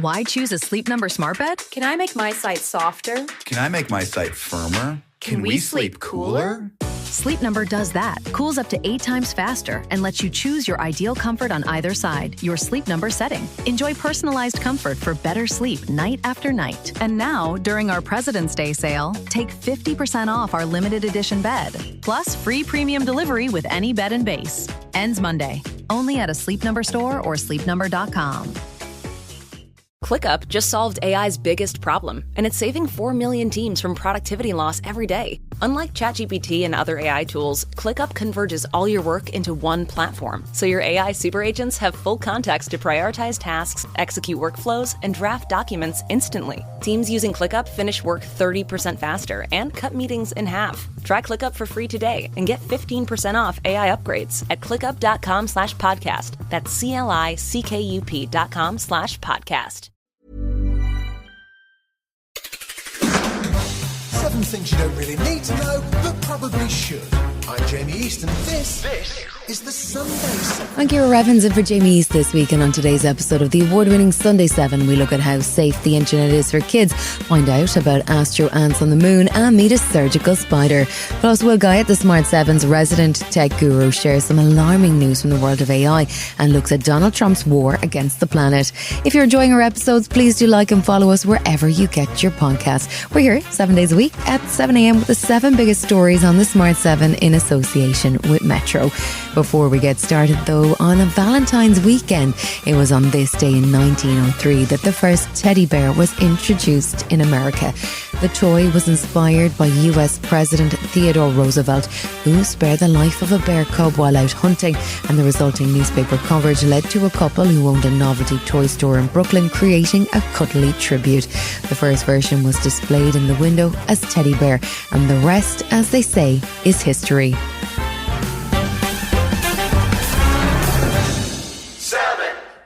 Why choose a Sleep Number smart bed? Can I make my site softer? Can I make my site firmer? Can we sleep cooler? Sleep Number does that. Cools up to 8 times faster and lets you choose your ideal comfort on either side. Your Sleep Number setting. Enjoy personalized comfort for better sleep night after night. And now, during our President's Day sale, take 50% off our limited edition bed. Plus, free premium delivery with any bed and base. Ends Monday. Only at a Sleep Number store or sleepnumber.com. ClickUp just solved AI's biggest problem, and it's saving 4 million teams from productivity loss every day. Unlike ChatGPT and other AI tools, ClickUp converges all your work into one platform, so your AI super agents have full context to prioritize tasks, execute workflows, and draft documents instantly. Teams using ClickUp finish work 30% faster and cut meetings in half. Try ClickUp for free today and get 15% off AI upgrades at clickup.com/podcast. That's CLICKUP.com/podcast. 7 things you don't really need to know, but probably should. I'm Jamie East, and this is the Sunday 7. I'm Ciara Evans in for Jamie East this week, and on today's episode of the award-winning Sunday 7, we look at how safe the internet is for kids, find out about astro ants on the moon, and meet a surgical spider. Plus, Will Guyatt, the Smart 7's resident tech guru, shares some alarming news from the world of AI and looks at Donald Trump's war against the planet. If you're enjoying our episodes, please do like and follow us wherever you get your podcasts. We're here 7 days a week at 7 a.m. with the 7 biggest stories on the Smart 7 in association with Metro. Before we get started, though, on a Valentine's weekend, it was on this day in 1903 that the first teddy bear was introduced in America. The toy was inspired by US President Theodore Roosevelt, who spared the life of a bear cub while out hunting, and the resulting newspaper coverage led to a couple who owned a novelty toy store in Brooklyn creating a cuddly tribute. The first version was displayed in the window as teddy bear, and the rest, as they say, is history.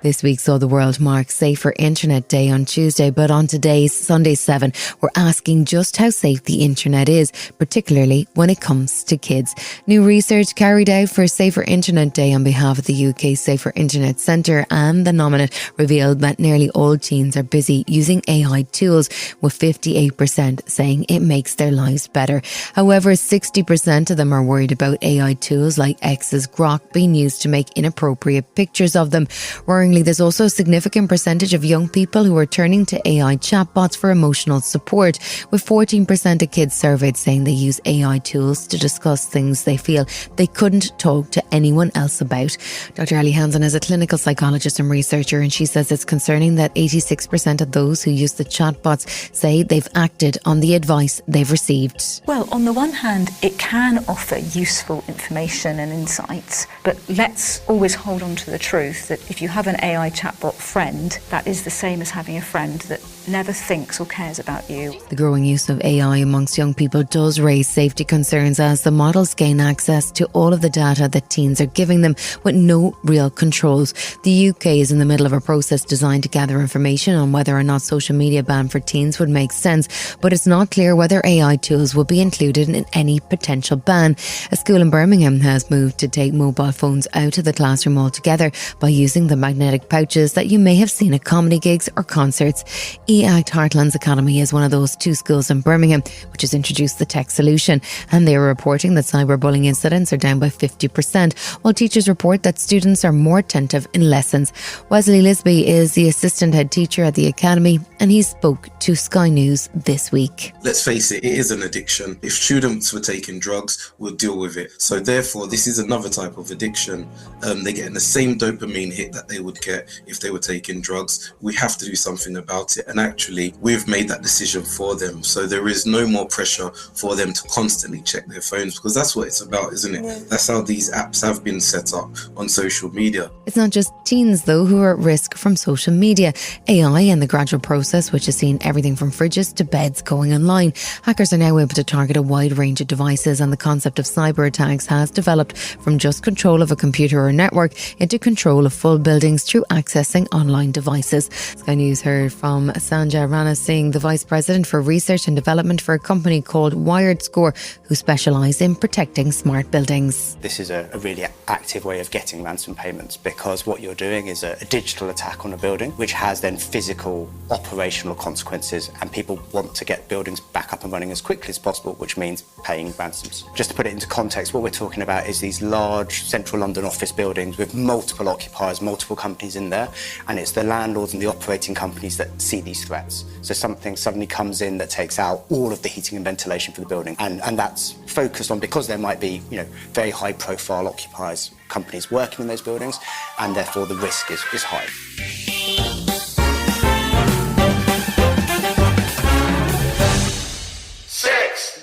This week saw the world mark Safer Internet Day on Tuesday, but on today's Sunday 7, we're asking just how safe the internet is, particularly when it comes to kids. New research carried out for Safer Internet Day on behalf of the UK Safer Internet Centre and the Nominate revealed that nearly all teens are busy using AI tools, with 58% saying it makes their lives better. However, 60% of them are worried about AI tools like X's Grok being used to make inappropriate pictures of them. Worryingly, there's also a significant percentage of young people who are turning to AI chatbots for emotional support, with 14% of kids surveyed saying they use AI tools to discuss things they feel they couldn't talk to anyone else about. Dr. Elly Hanson is a clinical psychologist and researcher, and she says it's concerning that 86% of those who use the chatbots say they've acted on the advice they've received. Well, on the one hand, it can offer useful information and insights, but let's always hold on to the truth that if you have an AI chatbot friend, that is the same as having a friend that never thinks or cares about you. The growing use of AI amongst young people does raise safety concerns as the models gain access to all of the data that teens are giving them with no real controls. The UK is in the middle of a process designed to gather information on whether or not social media ban for teens would make sense, but it's not clear whether AI tools will be included in any potential ban. A school in Birmingham has moved to take mobile phones out of the classroom altogether by using the magnetic pouches that you may have seen at comedy gigs or concerts. Heartland's Academy is one of those 2 schools in Birmingham which has introduced the tech solution, and they are reporting that cyberbullying incidents are down by 50%, while teachers report that students are more attentive in lessons. Wesley Lisbie is the assistant head teacher at the Academy, and he spoke to Sky News this week. Let's face it, it is an addiction. If students were taking drugs, we'll deal with it. So therefore, this is another type of addiction. They're getting the same dopamine hit that they would get if they were taking drugs. We have to do something about it, and actually we've made that decision for them, so there is no more pressure for them to constantly check their phones, because that's what it's about, isn't it? Yeah. That's how these apps have been set up on social media. It's not just teens though who are at risk from social media. AI and the gradual process, which has seen everything from fridges to beds going online. Hackers are now able to target a wide range of devices, and the concept of cyber attacks has developed from just control of a computer or network into control of full buildings through accessing online devices. Sky News heard from Sanjaya Ranasinghe, the Vice President for Research and Development for a company called Wiredscore, who specialise in protecting smart buildings. This is a really active way of getting ransom payments, because what you're doing is a digital attack on a building, which has then physical, operational consequences, and people want to get buildings back up and running as quickly as possible, which means paying ransoms. Just to put it into context, what we're talking about is these large central London office buildings with multiple occupiers, multiple companies in there, and it's the landlords and the operating companies that see these threats. So something suddenly comes in that takes out all of the heating and ventilation for the building, and that's focused on, because there might be, very high profile occupiers, companies working in those buildings, and therefore the risk is high.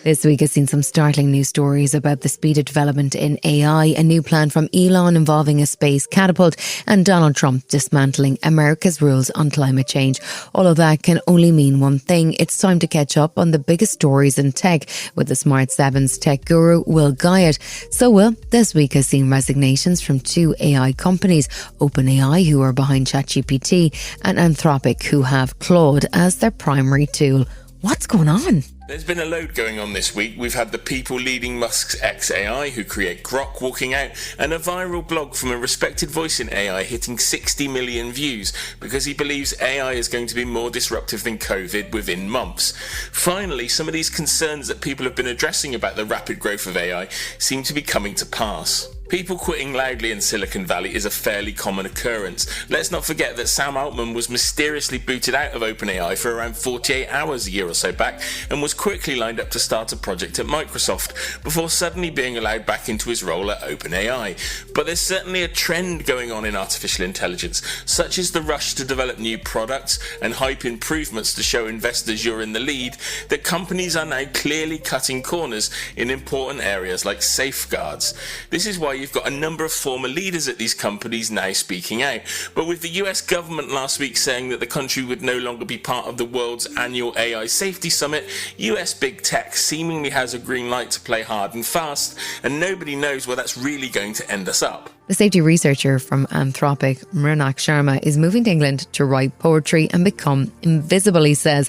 This week has seen some startling news stories about the speed of development in AI, a new plan from Elon involving a space catapult, and Donald Trump dismantling America's rules on climate change. All of that can only mean one thing. It's time to catch up on the biggest stories in tech with the Smart 7's tech guru, Will Guyatt. So, Will, this week has seen resignations from two AI companies, OpenAI, who are behind ChatGPT, and Anthropic, who have Claude as their primary tool. What's going on? There's been a load going on this week. We've had the people leading Musk's XAI, who create Grok, walking out, and a viral blog from a respected voice in AI hitting 60 million views because he believes AI is going to be more disruptive than COVID within months. Finally, some of these concerns that people have been addressing about the rapid growth of AI seem to be coming to pass. People quitting loudly in Silicon Valley is a fairly common occurrence. Let's not forget that Sam Altman was mysteriously booted out of OpenAI for around 48 hours a year or so back and was quickly lined up to start a project at Microsoft before suddenly being allowed back into his role at OpenAI. But there's certainly a trend going on in artificial intelligence, such as the rush to develop new products and hype improvements to show investors you're in the lead, that companies are now clearly cutting corners in important areas like safeguards. This is why you've got a number of former leaders at these companies now speaking out. But with the US government last week saying that the country would no longer be part of the world's annual AI Safety Summit, US big tech seemingly has a green light to play hard and fast, and nobody knows where that's really going to end us up. The safety researcher from Anthropic, Mrinak Sharma, is moving to England to write poetry and become invisible, he says.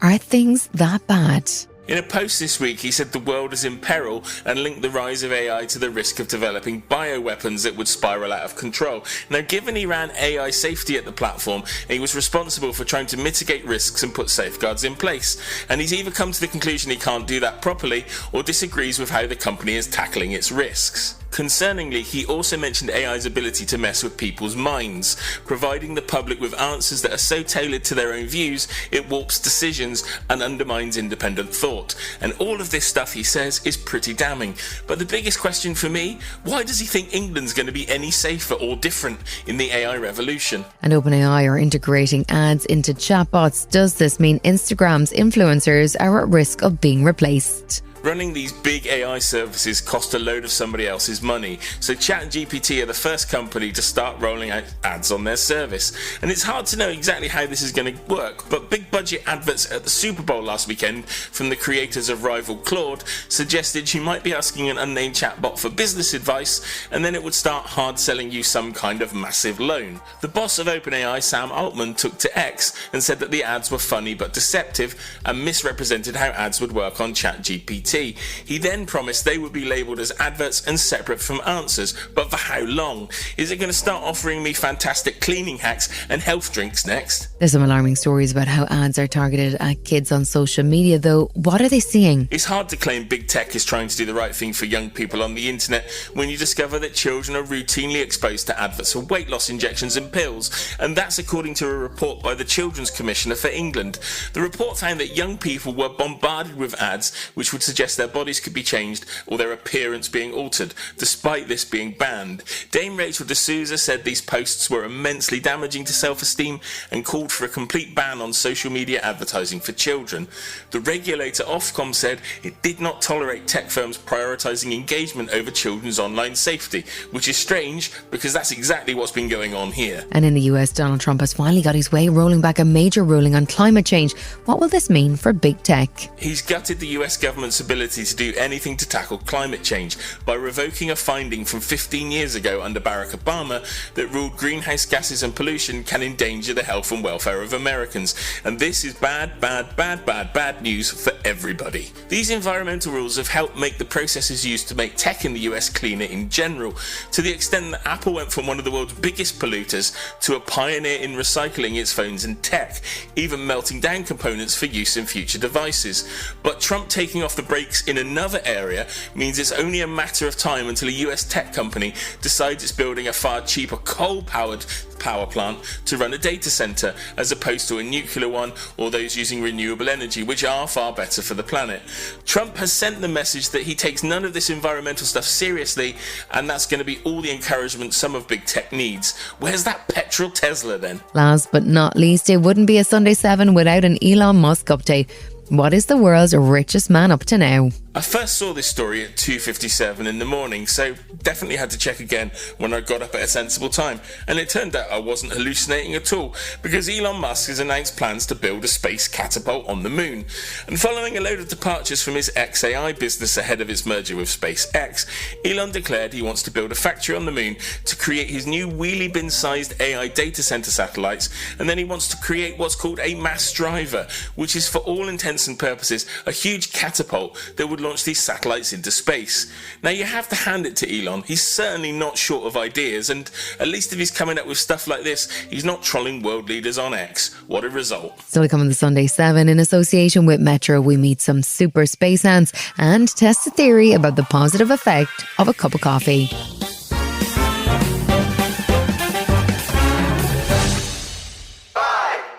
Are things that bad? In a post this week, he said the world is in peril and linked the rise of AI to the risk of developing bioweapons that would spiral out of control. Now, given he ran AI safety at the platform, he was responsible for trying to mitigate risks and put safeguards in place. And he's either come to the conclusion he can't do that properly or disagrees with how the company is tackling its risks. Concerningly, he also mentioned AI's ability to mess with people's minds, providing the public with answers that are so tailored to their own views, it warps decisions and undermines independent thought. And all of this stuff, he says, is pretty damning. But the biggest question for me, why does he think England's going to be any safer or different in the AI revolution? And OpenAI are integrating ads into chatbots. Does this mean Instagram's influencers are at risk of being replaced? Running these big AI services cost a load of somebody else's money, so ChatGPT are the first company to start rolling out ads on their service. And it's hard to know exactly how this is going to work, but big budget adverts at the Super Bowl last weekend from the creators of rival Claude suggested you might be asking an unnamed chatbot for business advice, and then it would start hard selling you some kind of massive loan. The boss of OpenAI, Sam Altman, took to X and said that the ads were funny but deceptive and misrepresented how ads would work on ChatGPT. He then promised they would be labelled as adverts and separate from answers, but for how long? Is it going to start offering me fantastic cleaning hacks and health drinks next? There's some alarming stories about how ads are targeted at kids on social media, though. What are they seeing? It's hard to claim big tech is trying to do the right thing for young people on the internet when you discover that children are routinely exposed to adverts for weight loss injections and pills, and that's according to a report by the Children's Commissioner for England. The report found that young people were bombarded with ads which would suggest their bodies could be changed or their appearance being altered, despite this being banned. Dame Rachel D'Souza said these posts were immensely damaging to self-esteem and called for a complete ban on social media advertising for children. The regulator Ofcom said it did not tolerate tech firms prioritising engagement over children's online safety, which is strange because that's exactly what's been going on here. And in the US, Donald Trump has finally got his way, rolling back a major ruling on climate change. What will this mean for big tech? He's gutted the US government's ability ability to do anything to tackle climate change by revoking a finding from 15 years ago under Barack Obama that ruled greenhouse gases and pollution can endanger the health and welfare of Americans. And this is bad news for everybody. These environmental rules have helped make the processes used to make tech in the US cleaner in general, to the extent that Apple went from one of the world's biggest polluters to a pioneer in recycling its phones and tech, even melting down components for use in future devices. But Trump taking off the brakes in another area means it's only a matter of time until a US tech company decides it's building a far cheaper coal-powered power plant to run a data center as opposed to a nuclear one or those using renewable energy, which are far better for the planet. Trump has sent the message that he takes none of this environmental stuff seriously, and that's going to be all the encouragement some of big tech needs. Where's that petrol Tesla then? Last but not least, it wouldn't be a Sunday 7 without an Elon Musk update. What is the world's richest man up to now? I first saw this story at 2:57 in the morning, so definitely had to check again when I got up at a sensible time. And it turned out I wasn't hallucinating at all, because Elon Musk has announced plans to build a space catapult on the moon. And following a load of departures from his XAI business ahead of its merger with SpaceX, Elon declared he wants to build a factory on the moon to create his new wheelie bin-sized AI data center satellites, and then he wants to create what's called a mass driver, which is for all intents and purposes a huge catapult that would launch these satellites into space. Now, you have to hand it to Elon. He's certainly not short of ideas, and at least if he's coming up with stuff like this, he's not trolling world leaders on X. What a result. So we come on the Sunday 7 in association with Metro. We meet some super space ants and test a theory about the positive effect of a cup of coffee.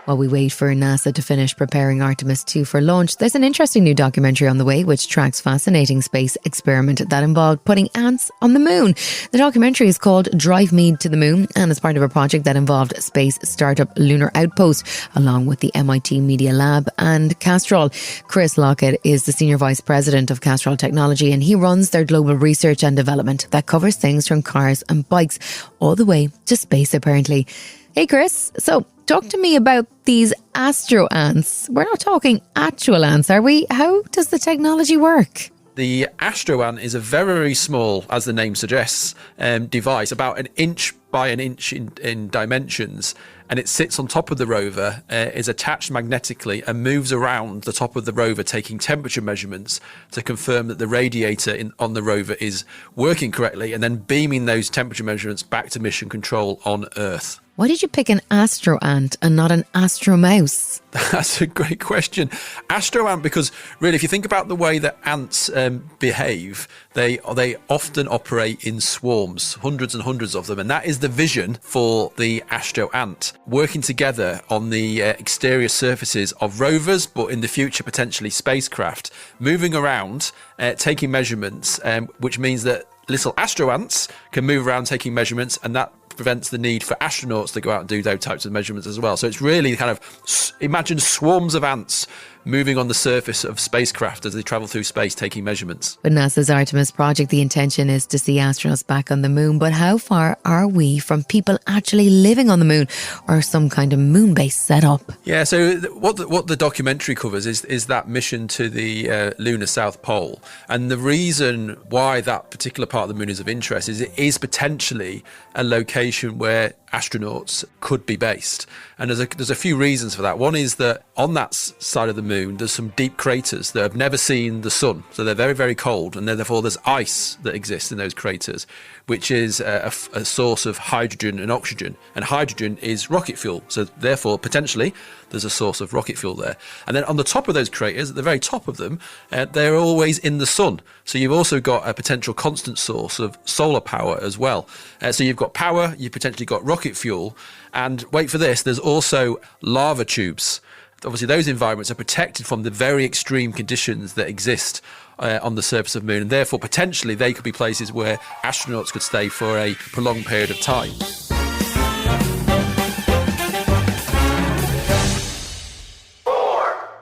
While we wait for NASA to finish preparing Artemis 2 for launch, there's an interesting new documentary on the way which tracks fascinating space experiment that involved putting ants on the moon. The documentary is called Drive Me to the Moon and is part of a project that involved space startup Lunar Outpost, along with the MIT Media Lab and Castrol. Chris Lockett is the Senior Vice President of Castrol Technology, and he runs their global research and development that covers things from cars and bikes all the way to space, apparently. Hey Chris, so talk to me about these astro ants. We're not talking actual ants, are we? How does the technology work? The astro ant is a very, very small, as the name suggests, device, about an inch by an inch in dimensions, and it sits on top of the rover, is attached magnetically and moves around the top of the rover, taking temperature measurements to confirm that the radiator on the rover is working correctly, and then beaming those temperature measurements back to mission control on Earth. Why did you pick an astro ant and not an astro mouse? That's a great question. Astro ant, because really, if you think about the way that ants behave, they often operate in swarms, hundreds and hundreds of them, and that is the vision for the astro ant, working together on the exterior surfaces of rovers, but in the future potentially spacecraft, moving around, taking measurements, which means that little astro ants can move around taking measurements, and that prevents the need for astronauts to go out and do those types of measurements as well. So it's really kind of, imagine swarms of ants moving on the surface of spacecraft as they travel through space taking measurements. With NASA's Artemis project, the intention is to see astronauts back on the moon. But how far are we from people actually living on the moon or some kind of moon base set up? Yeah, so what the documentary covers is that mission to the lunar South Pole. And the reason why that particular part of the moon is of interest is it is potentially a location where astronauts could be based. And there's a few reasons for that. One is that on that side of the moon, there's some deep craters that have never seen the sun. So they're very, very cold. And therefore, there's ice that exists in those craters, which is a source of hydrogen and oxygen. And hydrogen is rocket fuel. So therefore, potentially, there's a source of rocket fuel there. And then on the top of those craters, at the very top of them, they're always in the sun. So you've also got a potential constant source of solar power as well. So you've got power, you've potentially got rocket fuel. And wait for this, there's also lava tubes. Obviously, those environments are protected from the very extreme conditions that exist on the surface of the moon. And therefore, potentially, they could be places where astronauts could stay for a prolonged period of time.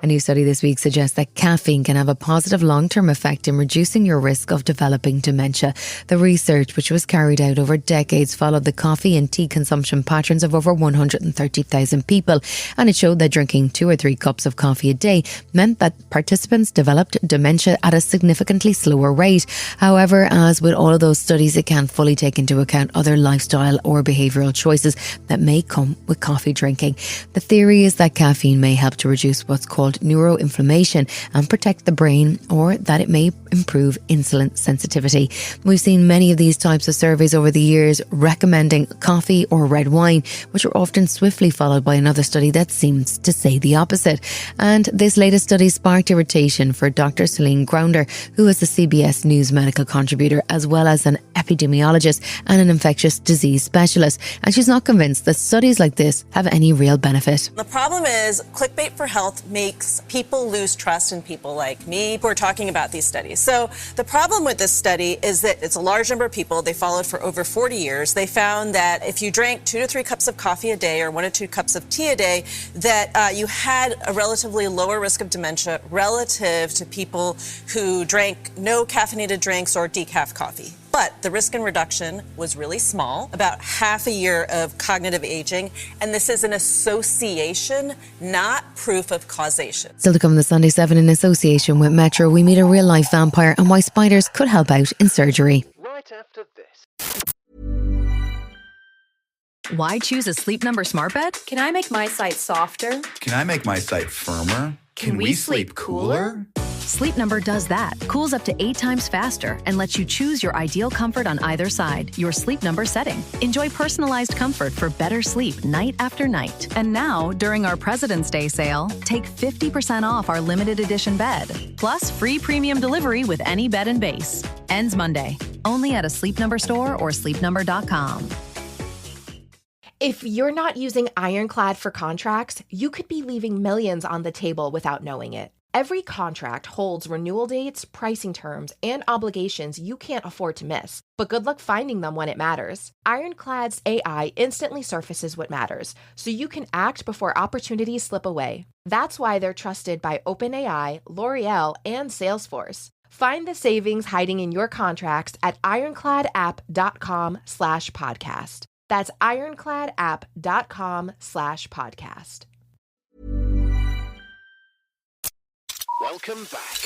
A new study this week suggests that caffeine can have a positive long-term effect in reducing your risk of developing dementia. The research, which was carried out over decades, followed the coffee and tea consumption patterns of over 130,000 people, and it showed that drinking 2 or 3 cups of coffee a day meant that participants developed dementia at a significantly slower rate. However, as with all of those studies, it can't fully take into account other lifestyle or behavioural choices that may come with coffee drinking. The theory is that caffeine may help to reduce what's called neuroinflammation and protect the brain, or that it may improve insulin sensitivity. We've seen many of these types of surveys over the years recommending coffee or red wine, which are often swiftly followed by another study that seems to say the opposite. And this latest study sparked irritation for Dr. Celine Gounder, who is the CBS News medical contributor, as well as an epidemiologist and an infectious disease specialist. And she's not convinced that studies like this have any real benefit. The problem is clickbait for health makes people lose trust in people like me who are talking about these studies. So the problem with this study is that it's a large number of people. They followed for over 40 years. They found that if you drank 2 to 3 cups of coffee a day or 1 or 2 cups of tea a day, that you had a relatively lower risk of dementia relative to people who drank no caffeinated drinks or decaf coffee. But the risk in reduction was really small, about half a year of cognitive aging, and this is an association, not proof of causation. Still to come this Sunday 7, in association with Metro, we meet a real-life vampire and why spiders could help out in surgery. Right after this. Why choose a Sleep Number smart bed? Can I make my site softer? Can I make my site firmer? Can we sleep cooler? Sleep Number does that. Cools up to 8 times faster and lets you choose your ideal comfort on either side, your Sleep Number setting. Enjoy personalized comfort for better sleep night after night. And now, during our President's Day sale, take 50% off our limited edition bed. Plus, free premium delivery with any bed and base. Ends Monday. Only at a Sleep Number store or sleepnumber.com. If you're not using Ironclad for contracts, you could be leaving millions on the table without knowing it. Every contract holds renewal dates, pricing terms, and obligations you can't afford to miss. But good luck finding them when it matters. Ironclad's AI instantly surfaces what matters, so you can act before opportunities slip away. That's why they're trusted by OpenAI, L'Oreal, and Salesforce. Find the savings hiding in your contracts at ironcladapp.com/podcast. That's ironcladapp.com/podcast. Welcome back.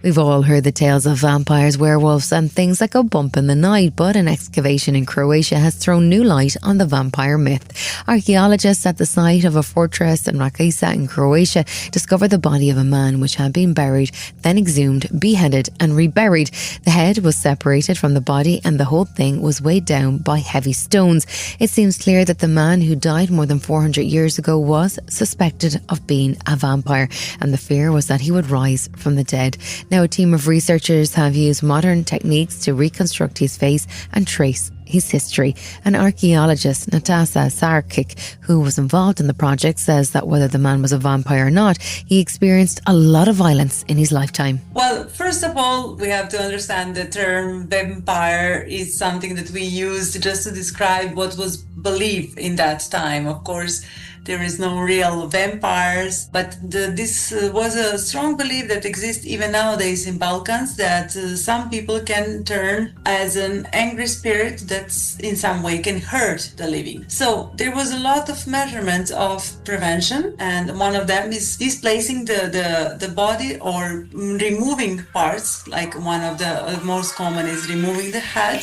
We've all heard the tales of vampires, werewolves and things that go bump in the night, but an excavation in Croatia has thrown new light on the vampire myth. Archaeologists at the site of a fortress in Racesa in Croatia discovered the body of a man which had been buried, then exhumed, beheaded and reburied. The head was separated from the body and the whole thing was weighed down by heavy stones. It seems clear that the man who died more than 400 years ago was suspected of being a vampire, and the fear was that he would rise from the dead. Now, a team of researchers have used modern techniques to reconstruct his face and trace his history. An archaeologist, Natasa Sarkic, who was involved in the project, says that whether the man was a vampire or not, he experienced a lot of violence in his lifetime. Well, first of all, we have to understand the term vampire is something that we used just to describe what was believed in that time. Of course, there is no real vampires, but this was a strong belief that exists even nowadays in Balkans, that some people can turn as an angry spirit that in some way can hurt the living. So there was a lot of measurements of prevention, and one of them is displacing the body or removing parts, like one of the most common is removing the head.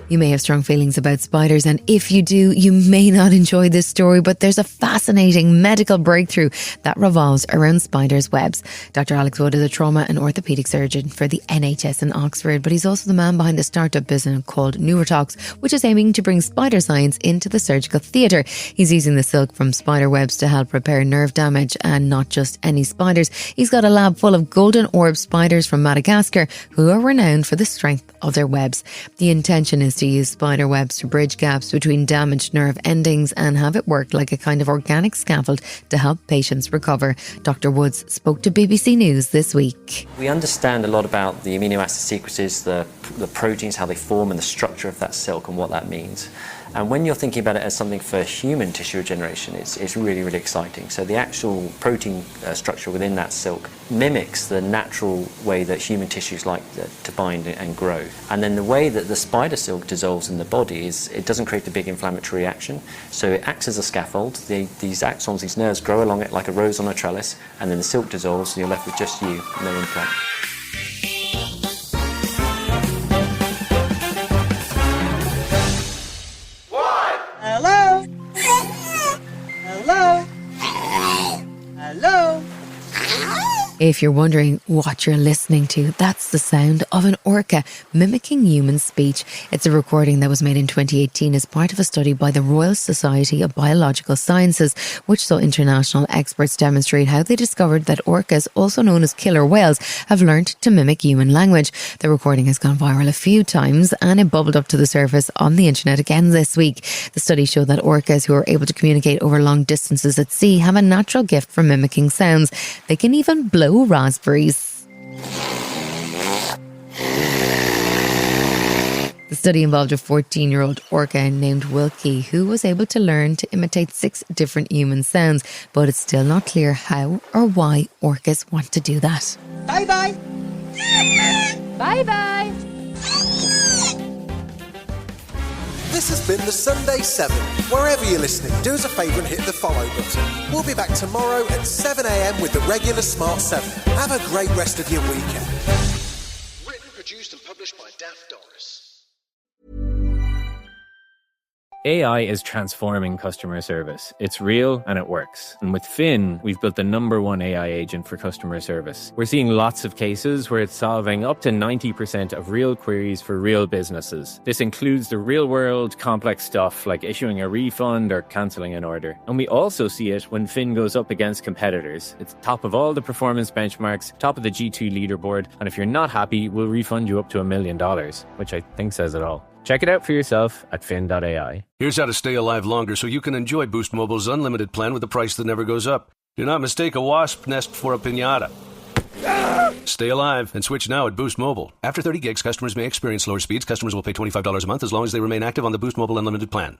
You may have strong feelings about spiders, and if you do, you may not enjoy this story, but there's a fascinating medical breakthrough that revolves around spiders' webs. Dr. Alex Wood is a trauma and orthopaedic surgeon for the NHS in Oxford, but he's also the man behind a startup business called Newrotex, which is aiming to bring spider science into the surgical theatre. He's using the silk from spider webs to help repair nerve damage, and not just any spiders. He's got a lab full of golden orb spiders from Madagascar who are renowned for the strength of their webs. The intention is plans to use spider webs to bridge gaps between damaged nerve endings and have it work like a kind of organic scaffold to help patients recover. Dr. Woods spoke to BBC News this week. We understand a lot about the amino acid sequences, the proteins, how they form, and the structure of that silk and what that means. And when you're thinking about it as something for human tissue regeneration, it's really, really exciting. So the actual protein structure within that silk mimics the natural way that human tissues like to bind and grow. And then the way that the spider silk dissolves in the body is it doesn't create a big inflammatory reaction. So it acts as a scaffold. These axons, these nerves grow along it like a rose on a trellis, and then the silk dissolves and you're left with just you, no implant. Hello? Hello? Hello? If you're wondering what you're listening to, that's the sound of an orca mimicking human speech. It's a recording that was made in 2018 as part of a study by the Royal Society of Biological Sciences, which saw international experts demonstrate how they discovered that orcas, also known as killer whales, have learnt to mimic human language. The recording has gone viral a few times and it bubbled up to the surface on the internet again this week. The study showed that orcas who are able to communicate over long distances at sea have a natural gift for mimicking sounds. They can even blow raspberries. The study involved a 14-year-old orca named Wilkie who was able to learn to imitate 6 different human sounds, but it's still not clear how or why orcas want to do that. Bye-bye. Bye-bye. This has been the Sunday 7. Wherever you're listening, do us a favour and hit the follow button. We'll be back tomorrow at 7 a.m. with the regular Smart 7. Have a great rest of your weekend. Written, produced and published by Daft Doris. AI is transforming customer service. It's real and it works. And with Finn, we've built the #1 AI agent for customer service. We're seeing lots of cases where it's solving up to 90% of real queries for real businesses. This includes the real-world complex stuff like issuing a refund or cancelling an order. And we also see it when Finn goes up against competitors. It's top of all the performance benchmarks, top of the G2 leaderboard, and if you're not happy, we'll refund you up to $1 million, which I think says it all. Check it out for yourself at fin.ai. Here's how to stay alive longer so you can enjoy Boost Mobile's unlimited plan with a price that never goes up. Do not mistake a wasp nest for a piñata. Stay alive and switch now at Boost Mobile. After 30 gigs, customers may experience slower speeds. Customers will pay $25 a month as long as they remain active on the Boost Mobile unlimited plan.